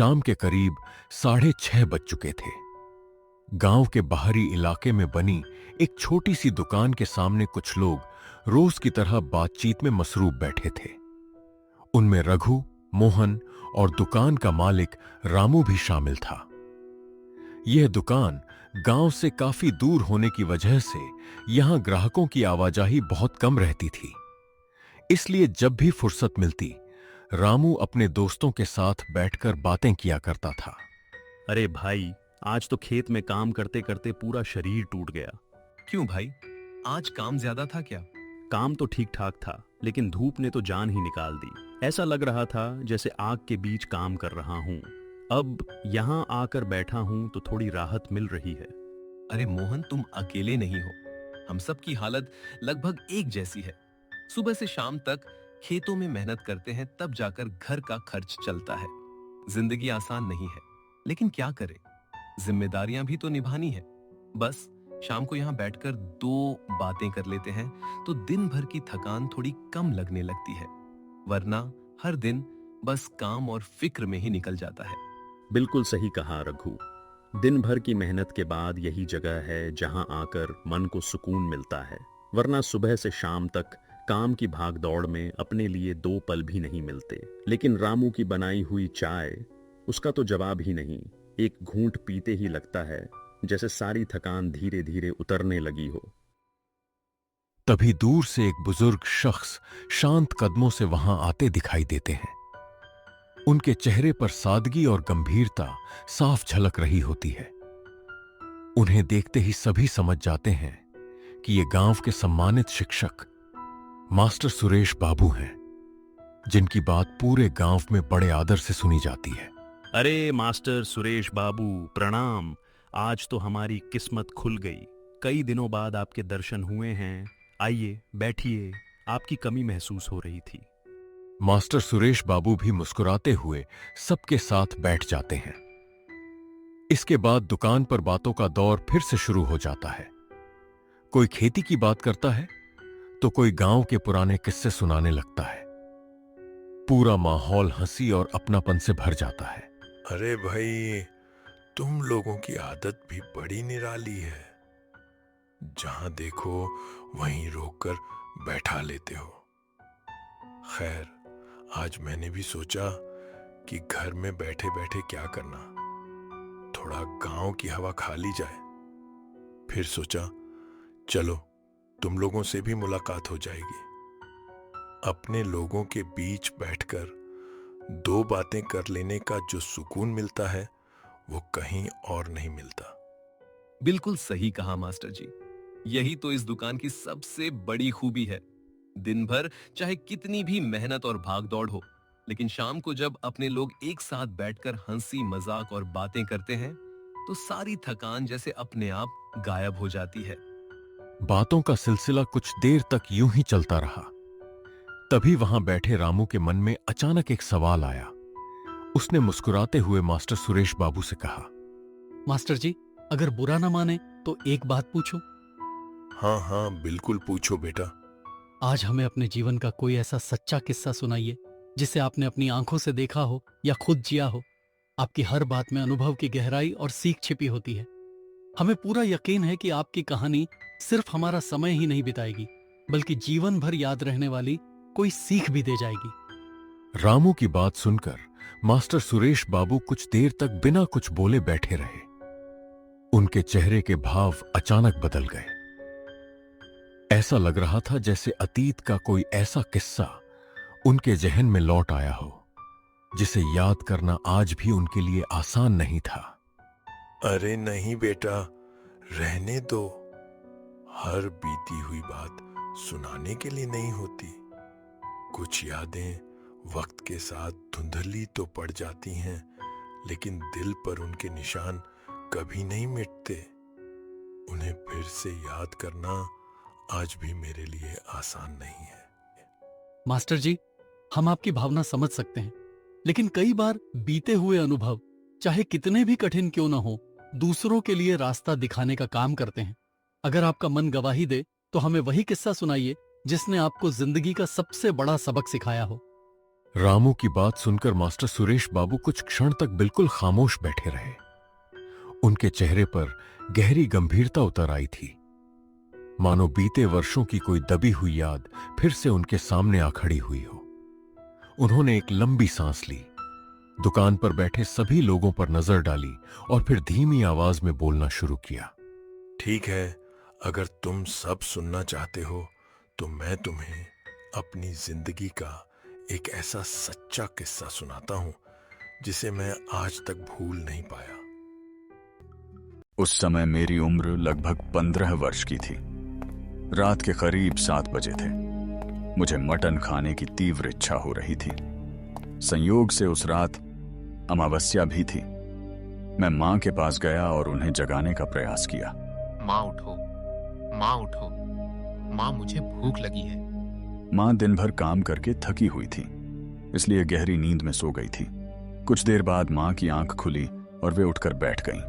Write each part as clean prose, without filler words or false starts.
शाम के करीब 6:30 बज चुके थे। गांव के बाहरी इलाके में बनी एक छोटी सी दुकान के सामने कुछ लोग रोज की तरह बातचीत में मसरूफ बैठे थे। उनमें रघु, मोहन और दुकान का मालिक रामू भी शामिल था। यह दुकान गांव से काफी दूर होने की वजह से यहां ग्राहकों की आवाजाही बहुत कम रहती थी। इसलिए जब भी फुर्सत मिलती, रामू अपने दोस्तों के साथ बैठकर बातें किया करता था। अरे भाई, आज तो खेत में काम करते करते पूरा शरीर टूट गया। क्यों भाई, आज काम ज्यादा था क्या? काम तो ठीक ठाक था, लेकिन धूप ने तो जान ही निकाल दी। ऐसा लग रहा था जैसे आग के बीच काम कर रहा हूँ। अब यहाँ आकर बैठा हूँ तो थोड़ी राहत मिल रही है। अरे मोहन, तुम अकेले नहीं हो। हम सब की हालत लगभग एक जैसी है। सुबह से शाम तक खेतों में मेहनत करते हैं, तब जाकर घर का खर्च चलता है। जिंदगी आसान नहीं है, लेकिन क्या करें, जिम्मेदारियां भी तो निभानी है। बस शाम को यहाँ बैठकर दो बातें कर लेते हैं तो दिन भर की थकान थोड़ी कम लगने लगती है, वरना हर दिन बस काम और फिक्र में ही निकल जाता है। बिल्कुल सही कहा रघु। दिन भर की मेहनत के बाद यही जगह है जहाँ आकर मन को सुकून मिलता है, वरना सुबह से शाम तक काम की भागदौड़ में अपने लिए 2 पल भी नहीं मिलते। लेकिन रामू की बनाई हुई चाय, उसका तो जवाब ही नहीं। एक घूंट पीते ही लगता है जैसे सारी थकान धीरे धीरे उतरने लगी हो। तभी दूर से एक बुजुर्ग शख्स शांत कदमों से वहां आते दिखाई देते हैं। उनके चेहरे पर सादगी और गंभीरता साफ झलक रही होती है। उन्हें देखते ही सभी समझ जाते हैं कि ये गांव के सम्मानित शिक्षक मास्टर सुरेश बाबू हैं, जिनकी बात पूरे गांव में बड़े आदर से सुनी जाती है। अरे मास्टर सुरेश बाबू, प्रणाम। आज तो हमारी किस्मत खुल गई। कई दिनों बाद आपके दर्शन हुए हैं। आइए बैठिए, आपकी कमी महसूस हो रही थी। मास्टर सुरेश बाबू भी मुस्कुराते हुए सबके साथ बैठ जाते हैं। इसके बाद दुकान पर बातों का दौर फिर से शुरू हो जाता है। कोई खेती की बात करता है तो कोई गांव के पुराने किस्से सुनाने लगता है। पूरा माहौल हंसी और अपनापन से भर जाता है। अरे भाई, तुम लोगों की आदत भी बड़ी निराली है। जहां देखो वहीं रोककर बैठा लेते हो। खैर, आज मैंने भी सोचा कि घर में बैठे बैठे क्या करना, थोड़ा गांव की हवा खा ली जाए। फिर सोचा चलो तुम लोगों से भी मुलाकात हो जाएगी। अपने लोगों के बीच बैठकर 2 बातें कर लेने का जो सुकून मिलता है वो कहीं और नहीं मिलता। बिल्कुल सही कहा मास्टर जी। यही तो इस दुकान की सबसे बड़ी खूबी है। दिन भर चाहे कितनी भी मेहनत और भागदौड़ हो, लेकिन शाम को जब अपने लोग एक साथ बैठकर हंसी मजाक और बातें करते हैं तो सारी थकान जैसे अपने आप गायब हो जाती है। बातों का सिलसिला कुछ देर तक यूं ही चलता रहा। तभी वहां बैठे रामू के मन में अचानक एक सवाल आया। उसने मुस्कुराते हुए मास्टर सुरेश बाबू से कहा, मास्टर जी, अगर बुरा ना माने तो एक बात पूछूं? हाँ हाँ, बिल्कुल पूछो बेटा। आज हमें अपने जीवन का कोई ऐसा सच्चा किस्सा सुनाइए जिसे आपने अपनी आंखों से देखा हो या खुद जिया हो। आपकी हर बात में अनुभव की गहराई और सीख छिपी होती है। हमें पूरा यकीन है कि आपकी कहानी सिर्फ हमारा समय ही नहीं बिताएगी, बल्कि जीवन भर याद रहने वाली कोई सीख भी दे जाएगी। रामू की बात सुनकर मास्टर सुरेश बाबू कुछ देर तक बिना कुछ बोले बैठे रहे। उनके चेहरे के भाव अचानक बदल गए। ऐसा लग रहा था जैसे अतीत का कोई ऐसा किस्सा उनके जहन में लौट आया हो, जिसे याद करना आज भी उनके लिए आसान नहीं था। अरे नहीं बेटा, रहने दो। हर बीती हुई बात सुनाने के लिए नहीं होती। कुछ यादें वक्त के साथ धुंधली तो पड़ जाती हैं, लेकिन दिल पर उनके निशान कभी नहीं मिटते। उन्हें फिर से याद करना आज भी मेरे लिए आसान नहीं है। मास्टर जी, हम आपकी भावना समझ सकते हैं, लेकिन कई बार बीते हुए अनुभव, चाहे कितने भी कठिन क्यों न हो, दूसरों के लिए रास्ता दिखाने का काम करते हैं। अगर आपका मन गवाही दे तो हमें वही किस्सा सुनाइए जिसने आपको जिंदगी का सबसे बड़ा सबक सिखाया हो। रामू की बात सुनकर मास्टर सुरेश बाबू कुछ क्षण तक बिल्कुल खामोश बैठे रहे। उनके चेहरे पर गहरी गंभीरता उतर आई थी, मानो बीते वर्षों की कोई दबी हुई याद फिर से उनके सामने आ खड़ी हुई हो। उन्होंने एक लंबी सांस ली, दुकान पर बैठे सभी लोगों पर नजर डाली और फिर धीमी आवाज में बोलना शुरू किया। ठीक है, अगर तुम सब सुनना चाहते हो तो मैं तुम्हें अपनी जिंदगी का एक ऐसा सच्चा किस्सा सुनाता हूं जिसे मैं आज तक भूल नहीं पाया। उस समय मेरी उम्र लगभग 15 वर्ष की थी। रात के करीब 7 बजे थे। मुझे मटन खाने की तीव्र इच्छा हो रही थी। संयोग से उस रात अमावस्या भी थी। मैं मां के पास गया और उन्हें जगाने का प्रयास किया। माँ उठो, माँ उठो, माँ मुझे भूख लगी है। मां दिन भर काम करके थकी हुई थी, इसलिए गहरी नींद में सो गई थी। कुछ देर बाद मां की आंख खुली और वे उठकर बैठ गईं।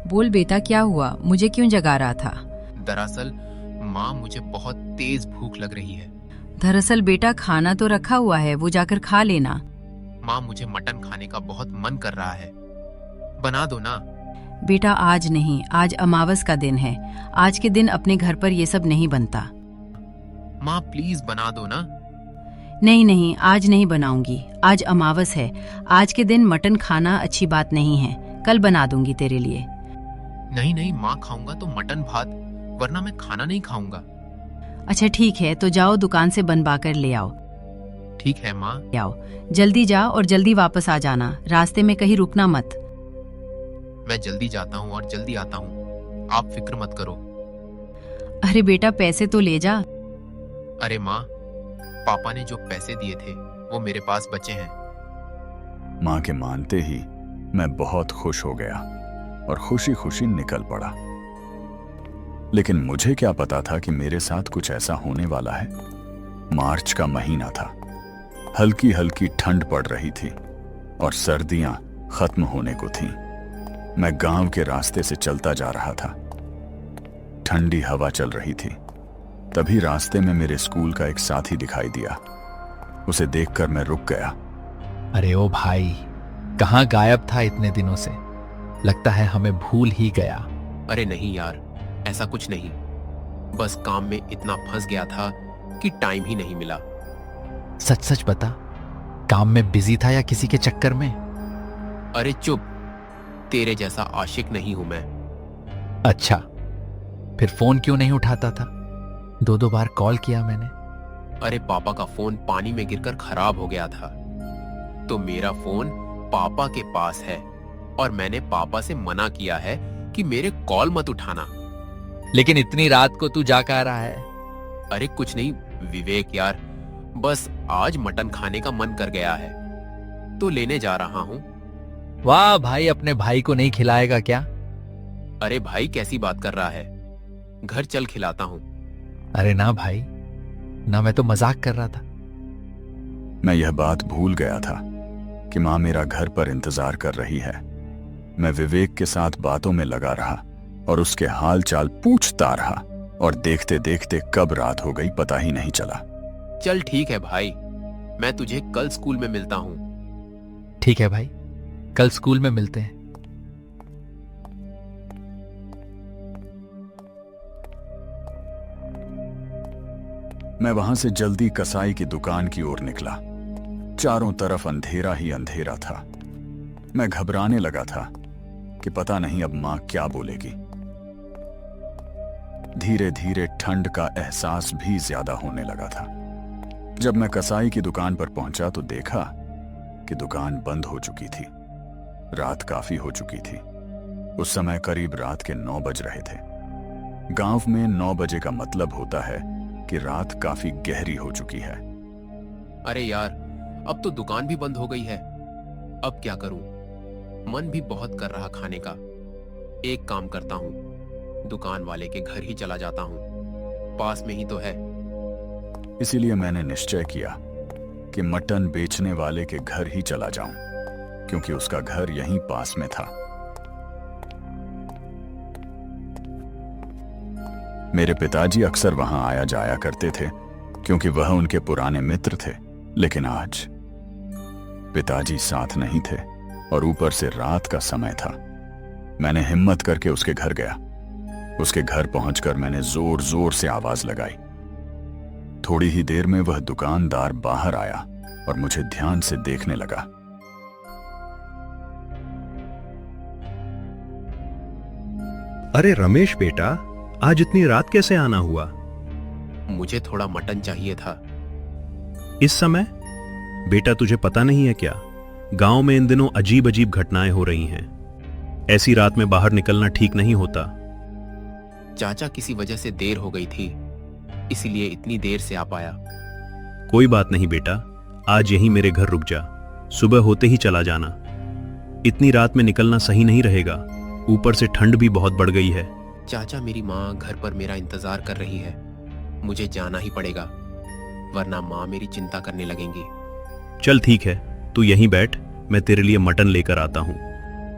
बोल बेटा, क्या हुआ? मुझे क्यों जगा रहा था? दरअसल माँ मुझे बहुत तेज भूख लग रही है। दरअसल बेटा, खाना तो रखा हुआ है, वो जाकर खा लेना। माँ मुझे मटन खाने का बहुत मन कर रहा है, बना दो ना। बेटा आज नहीं, आज अमावस का दिन है। आज के दिन अपने घर पर ये सब नहीं बनता। माँ प्लीज बना दो ना। नहीं नहीं, आज नहीं बनाऊंगी। आज अमावस है। आज के दिन मटन खाना अच्छी बात नहीं है। कल बना दूंगी तेरे लिए। नहीं नहीं माँ, खाऊंगा तो मटन भात, वरना मैं खाना नहीं खाऊंगा। अच्छा ठीक है, तो जाओ दुकान से बनवा कर ले आओ। ठीक है माँ। ले आओ, जल्दी जाओ और जल्दी वापस आ जाना। रास्ते में कहीं रुकना मत। मैं जल्दी जाता हूँ और जल्दी आता हूँ, आप फिक्र मत करो। अरे बेटा, पैसे तो ले जा। अरे माँ, पापा ने जो पैसे दिए थे वो मेरे पास बचे हैं। मां के मानते ही मैं बहुत खुश हो गया और खुशी खुशी निकल पड़ा। लेकिन मुझे क्या पता था कि मेरे साथ कुछ ऐसा होने वाला है। मार्च का महीना था। हल्की हल्की ठंड पड़ रही थी और सर्दियां खत्म होने को थीं। मैं गांव के रास्ते से चलता जा रहा था। ठंडी हवा चल रही थी। तभी रास्ते में मेरे स्कूल का एक साथी दिखाई दिया। उसे देखकर मैं रुक गया। अरे ओ भाई, कहाँ गायब था इतने दिनों से? लगता है हमें भूल ही गया। अरे नहीं यार, ऐसा कुछ नहीं, बस काम में इतना फंस गया था कि टाइम ही नहीं मिला। सच सच बता, काम में बिजी था या किसी के चक्कर में? अरे चुप, तेरे जैसा आशिक नहीं हूं मैं। अच्छा, फिर फोन क्यों नहीं उठाता था? 2-2 बार कॉल किया मैंने। अरे पापा का फोन पानी में गिरकर खराब हो गया था, तो मेरा फोन पापा के पास है और मैंने पापा से मना किया है कि मेरे कॉल मत उठाना। लेकिन इतनी रात को तू जाग आ रहा है? अरे कुछ नहीं विवेक यार, बस आज मटन खाने का मन कर गया है तो लेने जा रहा हूं। वाह भाई, अपने भाई को नहीं खिलाएगा क्या? अरे भाई कैसी बात कर रहा है, घर चल खिलाता हूं। अरे ना भाई ना, मैं तो मजाक कर रहा था। मैं यह बात भूल गया था कि मां मेरा घर पर इंतजार कर रही है। मैं विवेक के साथ बातों में लगा रहा और उसके हाल चाल पूछता रहा और देखते देखते कब रात हो गई पता ही नहीं चला। चल ठीक है भाई, मैं तुझे कल स्कूल में मिलता हूं। ठीक है भाई, कल स्कूल में मिलते हैं। मैं वहां से जल्दी कसाई की दुकान की ओर निकला। चारों तरफ अंधेरा ही अंधेरा था। मैं घबराने लगा था कि पता नहीं अब मां क्या बोलेगी। धीरे धीरे ठंड का एहसास भी ज्यादा होने लगा था। जब मैं कसाई की दुकान पर पहुंचा तो देखा कि दुकान बंद हो चुकी थी। रात काफी हो चुकी थी। उस समय करीब रात के 9 बज रहे थे। गांव में 9 बजे का मतलब होता है कि रात काफी गहरी हो चुकी है। अरे यार, अब तो दुकान भी बंद हो गई है। अब क्या करूं? मन भी बहुत कर रहा खाने का। एक काम करता हूं, दुकान वाले के घर ही चला जाता हूं, पास में ही तो है। इसीलिए मैंने निश्चय किया कि मटन बेचने वाले के घर ही चला जाऊं, क्योंकि उसका घर यहीं पास में था। मेरे पिताजी अक्सर वहां आया जाया करते थे, क्योंकि वह उनके पुराने मित्र थे। लेकिन आज पिताजी साथ नहीं थे और ऊपर से रात का समय था। मैंने हिम्मत करके उसके घर गया। उसके घर पहुंचकर मैंने जोर जोर से आवाज लगाई। थोड़ी ही देर में वह दुकानदार बाहर आया और मुझे ध्यान से देखने लगा। अरे रमेश बेटा, आज इतनी रात कैसे आना हुआ? मुझे थोड़ा मटन चाहिए था। इस समय? बेटा तुझे पता नहीं है क्या, गांव में इन दिनों अजीब अजीब घटनाएं हो रही हैं। ऐसी रात में बाहर निकलना ठीक नहीं होता। चाचा, किसी वजह से देर हो गई थी, इसीलिए इतनी देर से आ पाया। कोई बात नहीं बेटा, आज यहीं मेरे घर रुक जा, सुबह होते ही चला जाना। इतनी रात में निकलना सही नहीं रहेगा, ऊपर से ठंड भी बहुत बढ़ गई है। चाचा, मेरी माँ घर पर मेरा इंतजार कर रही है, मुझे जाना ही पड़ेगा, वरना माँ मेरी चिंता करने लगेंगी। चल ठीक है, तू यहीं बैठ, मैं तेरे लिए मटन लेकर आता हूं।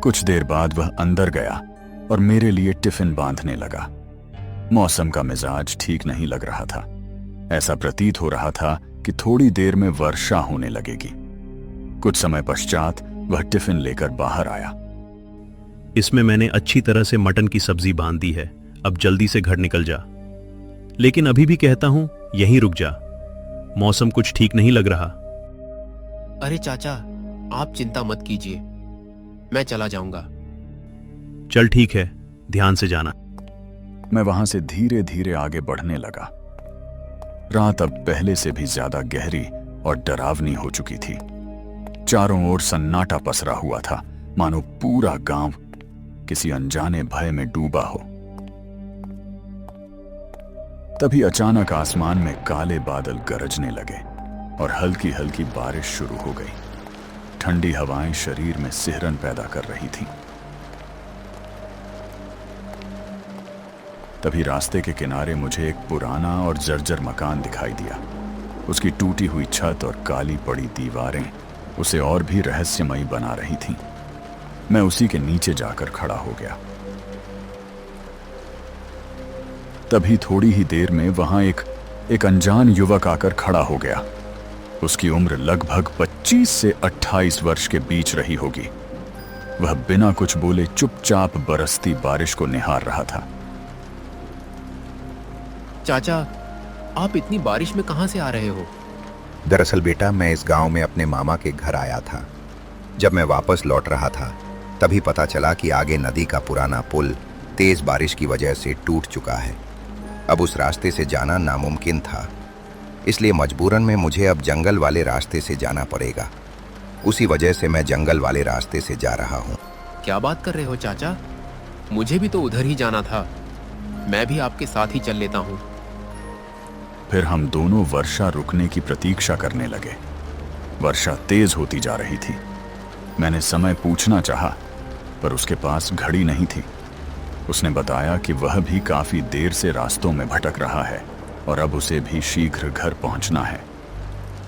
कुछ देर बाद वह अंदर गया और मेरे लिए टिफिन बांधने लगा। मौसम का मिजाज ठीक नहीं लग रहा था। ऐसा प्रतीत हो रहा था कि थोड़ी देर में वर्षा होने लगेगी। कुछ समय पश्चात वह टिफिन लेकर बाहर आया। इसमें मैंने अच्छी तरह से मटन की सब्जी बांध दी है, अब जल्दी से घर निकल जा। लेकिन अभी भी कहता हूं, यहीं रुक जा, मौसम कुछ ठीक नहीं लग रहा। अरे चाचा, आप चिंता मत कीजिए, मैं चला जाऊंगा। चल ठीक है, ध्यान से जाना। मैं वहां से धीरे धीरे आगे बढ़ने लगा। रात अब पहले से भी ज्यादा गहरी और डरावनी हो चुकी थी। चारों ओर सन्नाटा पसरा हुआ था, मानो पूरा गांव किसी अनजाने भय में डूबा हो। तभी अचानक आसमान में काले बादल गरजने लगे और हल्की हल्की बारिश शुरू हो गई। ठंडी हवाएं शरीर में सिहरन पैदा कर रही थीं। तभी रास्ते के किनारे मुझे एक पुराना और जर्जर मकान दिखाई दिया। उसकी टूटी हुई छत और काली पड़ी दीवारें उसे और भी रहस्यमयी बना रही थीं। मैं उसी के नीचे जाकर खड़ा हो गया। तभी थोड़ी ही देर में वहां एक अनजान युवक आकर खड़ा हो गया। उसकी उम्र लगभग 25 से 28 वर्ष के बीच रही होगी। वह बिना कुछ बोले चुपचाप बरसती बारिश को निहार रहा था। चाचा, आप इतनी बारिश में कहां से आ रहे हो? दरअसल बेटा, मैं इस गांव में अपने मामा के घर आया था। जब मैं वापस लौट रहा था, तभी पता चला कि आगे नदी का पुराना पुल तेज बारिश की वजह से टूट चुका है। अब उस रास्ते से जाना नामुमकिन था, इसलिए मजबूरन में मुझे अब जंगल वाले रास्ते से जाना पड़ेगा। उसी वजह से मैं जंगल वाले रास्ते से जा रहा हूँ। क्या बात कर रहे हो चाचा, मुझे भी तो उधर ही जाना था, मैं भी आपके साथ ही चल लेता हूँ। फिर हम दोनों वर्षा रुकने की प्रतीक्षा करने लगे। वर्षा तेज होती जा रही थी। मैंने समय पूछना चाहा, पर उसके पास घड़ी नहीं थी। उसने बताया कि वह भी काफी देर से रास्तों में भटक रहा है और अब उसे भी शीघ्र घर पहुंचना है।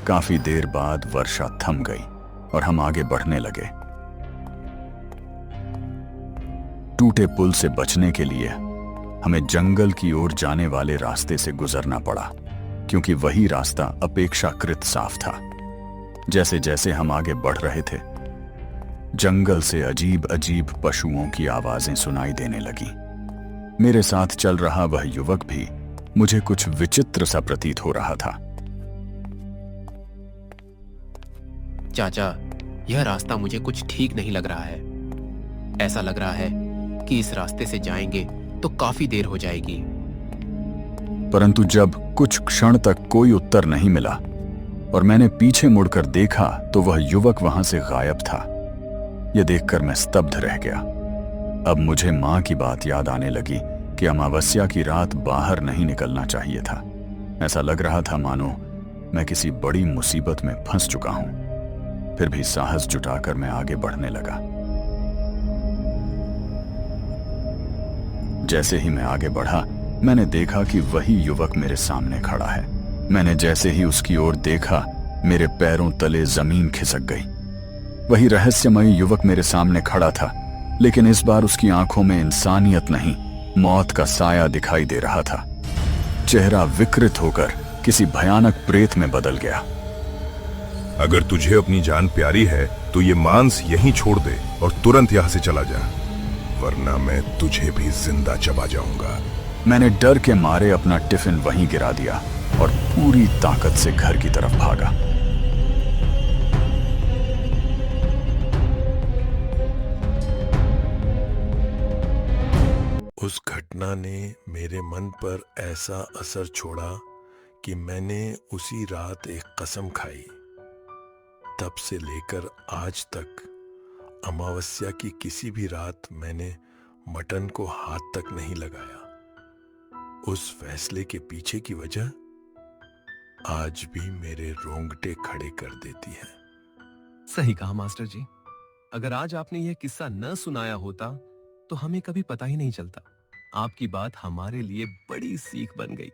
काफी देर बाद वर्षा थम गई और हम आगे बढ़ने लगे। टूटे पुल से बचने के लिए हमें जंगल की ओर जाने वाले रास्ते से गुजरना पड़ा, क्योंकि वही रास्ता अपेक्षाकृत साफ था। जैसे जैसे हम आगे बढ़ रहे थे, जंगल से अजीब अजीब पशुओं की आवाजें सुनाई देने लगी। मेरे साथ चल रहा वह युवक भी मुझे कुछ विचित्र सा प्रतीत हो रहा था। चाचा, यह रास्ता मुझे कुछ ठीक नहीं लग रहा है। ऐसा लग रहा है कि इस रास्ते से जाएंगे तो काफी देर हो जाएगी। परंतु जब कुछ क्षण तक कोई उत्तर नहीं मिला और मैंने पीछे मुड़कर देखा तो वह युवक वहां से गायब था। यह देखकर मैं स्तब्ध रह गया। अब मुझे मां की बात याद आने लगी कि अमावस्या की रात बाहर नहीं निकलना चाहिए था। ऐसा लग रहा था मानो मैं किसी बड़ी मुसीबत में फंस चुका हूं। फिर भी साहस जुटाकर मैं आगे बढ़ने लगा। जैसे ही मैं आगे बढ़ा, मैंने देखा कि वही युवक मेरे सामने खड़ा है। मैंने जैसे ही उसकी ओर देखा, मेरे पैरों तले जमीन खिसक गई। वही रहस्यमयी युवक मेरे सामने खड़ा था, लेकिन इस बार उसकी आंखों में इंसानियत नहीं, मौत का साया दिखाई दे रहा था। चेहरा विकृत होकर किसी भयानक प्रेत में बदल गया। अगर तुझे अपनी जान प्यारी है तो ये मांस यहीं छोड़ दे और तुरंत यहाँ से चला जा, वरना मैं तुझे भी जिंदा चबा जाऊंगा। मैंने डर के मारे अपना टिफिन वहीं गिरा दिया और पूरी ताकत से घर की तरफ भागा। उस घटना ने मेरे मन पर ऐसा असर छोड़ा कि मैंने उसी रात एक कसम खाई। तब से लेकर आज तक अमावस्या की किसी भी रात मैंने मटन को हाथ तक नहीं लगाया। उस फैसले के पीछे की वजह आज भी मेरे रोंगटे खड़े कर देती है। सही कहा मास्टर जी। अगर आज आपने यह किस्सा न सुनाया होता तो हमें कभी पता ही नहीं चलता। आपकी बात हमारे लिए बड़ी सीख बन गई।